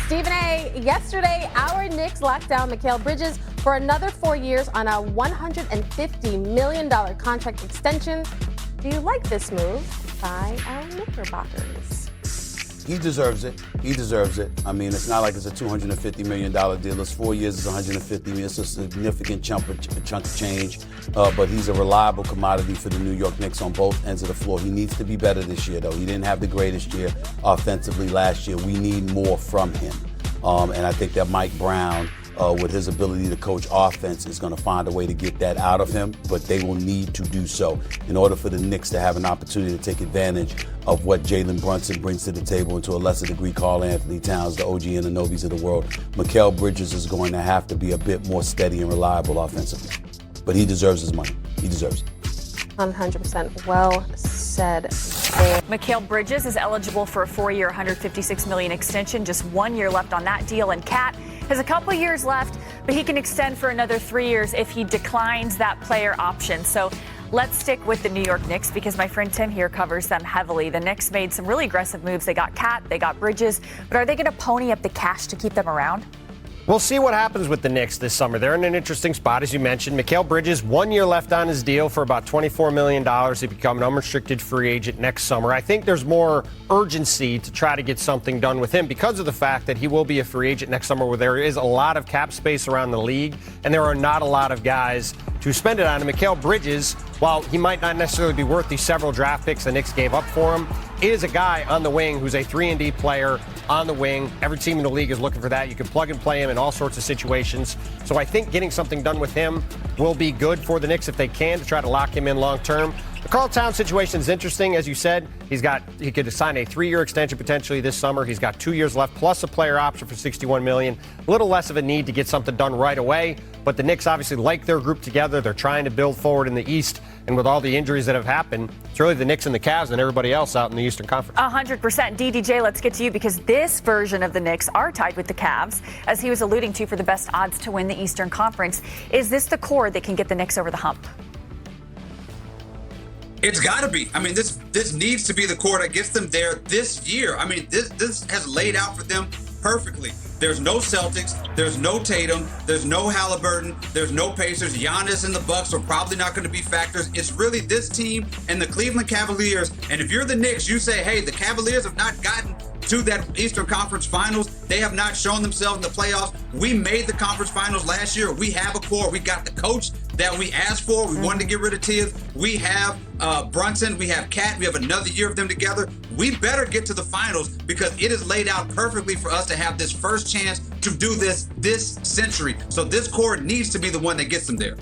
Stephen A., yesterday, our Knicks locked down Mikal Bridges for another 4 years on a $150 million contract extension. Do you like this move by our Knickerbockers? He deserves it. He deserves it. I mean, it's not like it's a $250 million deal. It's 4 years, it's $150 million. It's a significant chunk of change. But he's a reliable commodity for the New York Knicks on both ends of the floor. He needs to be better this year, though. He didn't have the greatest year offensively last year. We need more from him. And I think that Mike Brown, with his ability to coach offense, is going to find a way to get that out of him, but they will need to do so in order for the Knicks to have an opportunity to take advantage of what Jalen Brunson brings to the table, and to a lesser degree Karl Anthony Towns, the OG Anunobys of the world. Mikal Bridges is going to have to be a bit more steady and reliable offensively, but he deserves his money. He deserves it. 100% well said. Mikal Bridges is eligible for a 4-year, $156 million extension. Just 1 year left on that deal, and Cat has a couple years left, but he can extend for another 3 years if he declines that player option. So let's stick with the New York Knicks because my friend Tim here covers them heavily. The Knicks made some really aggressive moves. They got Cat, they got Bridges, but are they going to pony up the cash to keep them around? We'll see what happens with the Knicks this summer. They're in an interesting spot, as you mentioned. Mikal Bridges, 1 year left on his deal for about $24 million. He become an unrestricted free agent next summer. I think there's more urgency to try to get something done with him because of the fact that he will be a free agent next summer, where there is a lot of cap space around the league, and there are not a lot of guys to spend it on. And Mikal Bridges, while he might not necessarily be worth the several draft picks the Knicks gave up for him, is a guy on the wing who's a 3-and-D player on the wing. Every team in the league is looking for that. You can plug and play him in all sorts of situations. So I think getting something done with him will be good for the Knicks if they can, to try to lock him in long term. The Karl Towns situation is interesting. As you said, he could sign a 3-year extension potentially this summer. He's got 2 years left plus a player option for $61 million. A little less of a need to get something done right away. But the Knicks obviously like their group together. They're trying to build forward in the East. And with all the injuries that have happened, it's really the Knicks and the Cavs and everybody else out in the Eastern Conference. 100%. DDJ, let's get to you because this version of the Knicks are tied with the Cavs, as he was alluding to, for the best odds to win the Eastern Conference. Is this the core that can get the Knicks over the hump? It's got to be. I mean, this needs to be the core that gets them there this year. I mean, this has laid out for them perfectly. There's no Celtics, there's no Tatum, there's no Halliburton, there's no Pacers. Giannis and the Bucks are probably not going to be factors. It's really this team and the Cleveland Cavaliers. And if you're the Knicks, you say, hey, the Cavaliers have not gotten to that Eastern Conference Finals. They have not shown themselves in the playoffs. We made the conference finals last year. We have a core. We got the coach that we asked for. We wanted to get rid of Tibbs. We have Brunson. We have Cat. We have another year of them together. We better get to the finals because it is laid out perfectly for us to have this first chance to do this century. So this core needs to be the one that gets them there.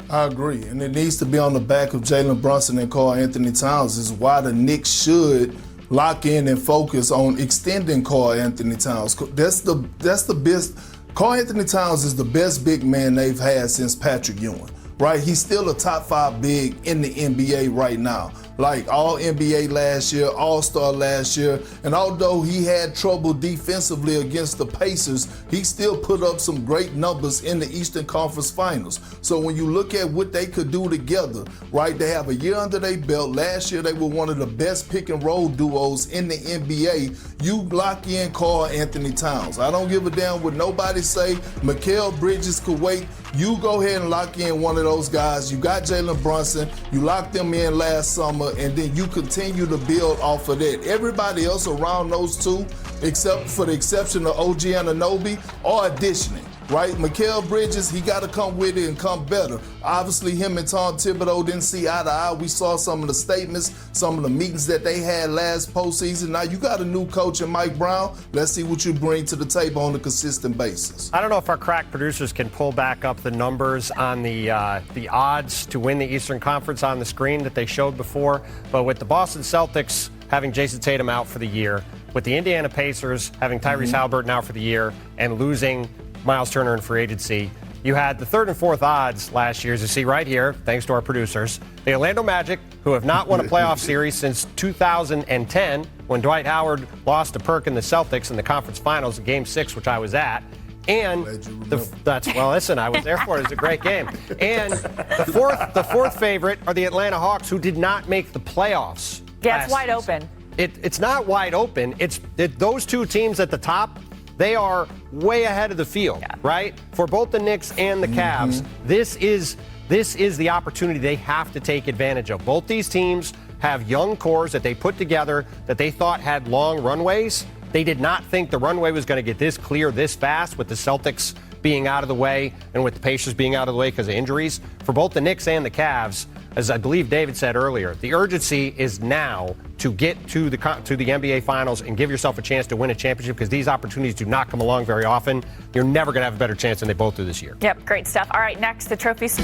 I agree. And it needs to be on the back of Jalen Brunson and Karl Anthony Towns. Is why the Knicks should lock in and focus on extending Karl Anthony Towns. That's the best. Karl Anthony Towns is the best big man they've had since Patrick Ewing, right? He's still a top 5 big in the NBA right now. Like all NBA last year, All-Star last year. And although he had trouble defensively against the Pacers, he still put up some great numbers in the Eastern Conference Finals. So when you look at what they could do together, right, they have a year under their belt. Last year, they were one of the best pick and roll duos in the NBA. You lock in Karl Anthony Towns. I don't give a damn what nobody say. Mikal Bridges could wait. You go ahead and lock in one of those guys. You got Jalen Brunson. You locked them in last summer, and then you continue to build off of that. Everybody else around those two, except for the exception of OG Anunoby, are auditioning, right? Mikal Bridges, he got to come with it and come better. Obviously, him and Tom Thibodeau didn't see eye to eye. We saw some of the statements, some of the meetings that they had last postseason. Now you got a new coach in Mike Brown. Let's see what you bring to the table on a consistent basis. I don't know if our crack producers can pull back up the numbers on the odds to win the Eastern Conference on the screen that they showed before, but with the Boston Celtics having Jason Tatum out for the year, with the Indiana Pacers having Tyrese Halliburton out for the year and losing Miles Turner in free agency, you had the third and fourth odds last year, as you see right here, thanks to our producers. The Orlando Magic, who have not won a playoff series since 2010, when Dwight Howard lost to Perk in the Celtics in the conference finals in Game 6, which I was at. And listen, I was there for it. It was a great game. And the fourth favorite are the Atlanta Hawks, who did not make the playoffs. Yeah, it's wide open. it's not wide open. Those two teams at the top, they are way ahead of the field, right? For both the Knicks and the Cavs, this is the opportunity they have to take advantage of. Both these teams have young cores that they put together that they thought had long runways. They did not think the runway was going to get this clear this fast with the Celtics being out of the way and with the Pacers being out of the way because of injuries. For both the Knicks and the Cavs, as I believe David said earlier, the urgency is now to get to the NBA Finals and give yourself a chance to win a championship because these opportunities do not come along very often. You're never going to have a better chance than they both do this year. Yep, great stuff. All right, next, the trophies.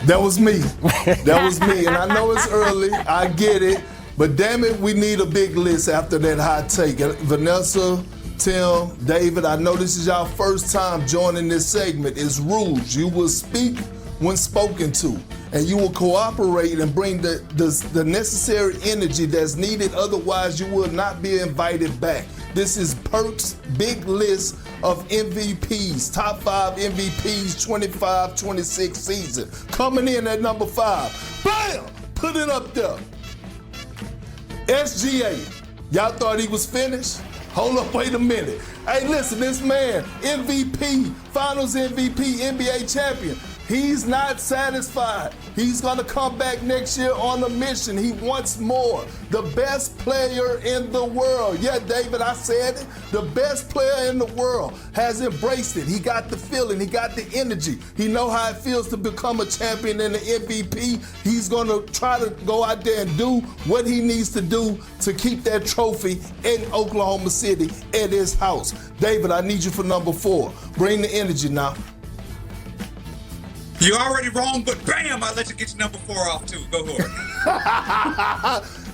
That was me. That was me. And I know it's early. I get it. But damn it, we need a big list after that hot take. Vanessa, Tim, David, I know this is y'all first time joining this segment. It's rules. You will speak when spoken to. And you will cooperate and bring the necessary energy that's needed. Otherwise, you will not be invited back. This is Perk's big list of MVPs, top 5 MVPs 25-26 season. Coming in at number 5. Bam! Put it up there. SGA. Y'all thought he was finished? Hold up, wait a minute. Hey, listen, this man, MVP, Finals MVP, NBA champion. He's not satisfied. He's going to come back next year on a mission. He wants more. The best player in the world. Yeah, David, I said it. The best player in the world has embraced it. He got the feeling. He got the energy. He know how it feels to become a champion and an MVP. He's going to try to go out there and do what he needs to do to keep that trophy in Oklahoma City at his house. David, I need you for number 4. Bring the energy now. You're already wrong, but bam, I let you get your number 4 off too. Go for it.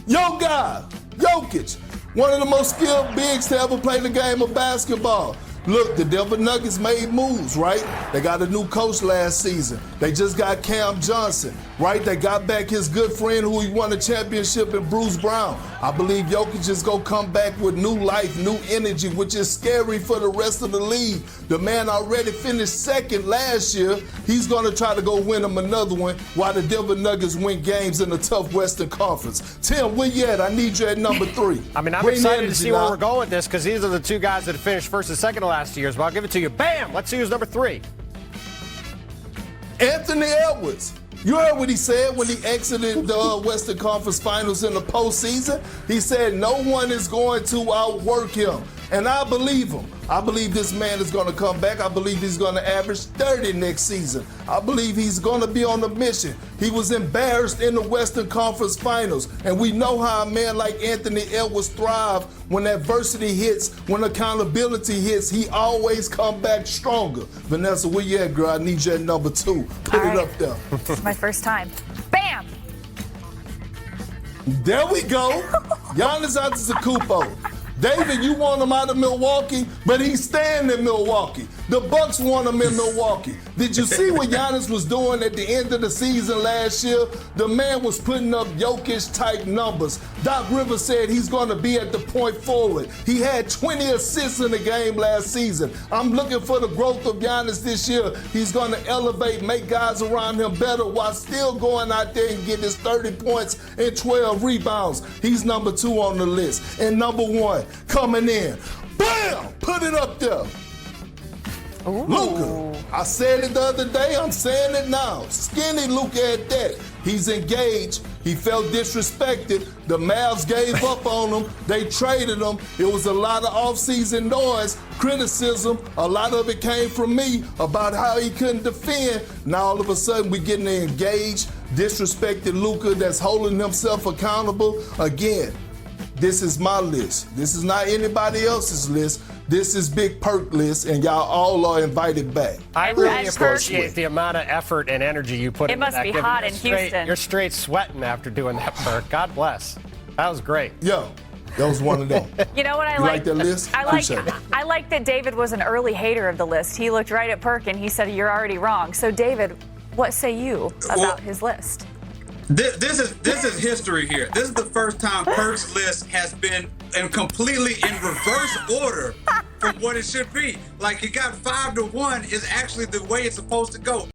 Yo guy, Jokic, one of the most skilled bigs to ever play the game of basketball. Look, the Denver Nuggets made moves, right? They got a new coach last season. They just got Cam Johnson, right? They got back his good friend who he won a championship in Bruce Brown. I believe Jokic is going to come back with new life, new energy, which is scary for the rest of the league. The man already finished second last year. He's going to try to go win him another one while the Denver Nuggets win games in the tough Western Conference. Tim, where you at? I need you at number 3. I mean, I'm excited to see where we're going with this because these are the two guys that have finished first and second last years, but I'll give it to you. Bam! Let's see who's number 3. Anthony Edwards. You heard what he said when he exited the Western Conference Finals in the postseason? He said no one is going to outwork him. And I believe him. I believe this man is going to come back. I believe he's going to average 30 next season. I believe he's going to be on a mission. He was embarrassed in the Western Conference Finals. And we know how a man like Anthony Edwards thrives when adversity hits, when accountability hits. He always come back stronger. Vanessa, where you at, girl? I need you at number 2. Put it up there. This is my first time. Bam! There we go. Giannis Antetokounmpo. David, you want him out of Milwaukee, but he's staying in Milwaukee. The Bucks want him in Milwaukee. Did you see what Giannis was doing at the end of the season last year? The man was putting up Jokic-type numbers. Doc Rivers said he's going to be at the point forward. He had 20 assists in the game last season. I'm looking for the growth of Giannis this year. He's going to elevate, make guys around him better while still going out there and getting his 30 points and 12 rebounds. He's number 2 on the list. And number 1, coming in. Bam! Put it up there. Luka. I said it the other day. I'm saying it now. Skinny Luka at that. He's engaged. He felt disrespected. The Mavs gave up on him. They traded him. It was a lot of offseason noise, criticism. A lot of it came from me about how he couldn't defend. Now all of a sudden we're getting engaged, disrespected Luka that's holding himself accountable. Again, this is my list. This is not anybody else's list. This is Big Perk list, and y'all all are invited back. I really appreciate the amount of effort and energy you put into that. It must be hot in Houston. You're straight sweating after doing that, Perk. God bless. That was great. Yo, that was one of them. You know what I like? You like that list? I like that David was an early hater of the list. He looked right at Perk and he said, "You're already wrong." So, David, what say you about his list? This is history here. This is the first time Perk's list has been completely in reverse order from what it should be. Like, it got 5-1 is actually the way it's supposed to go.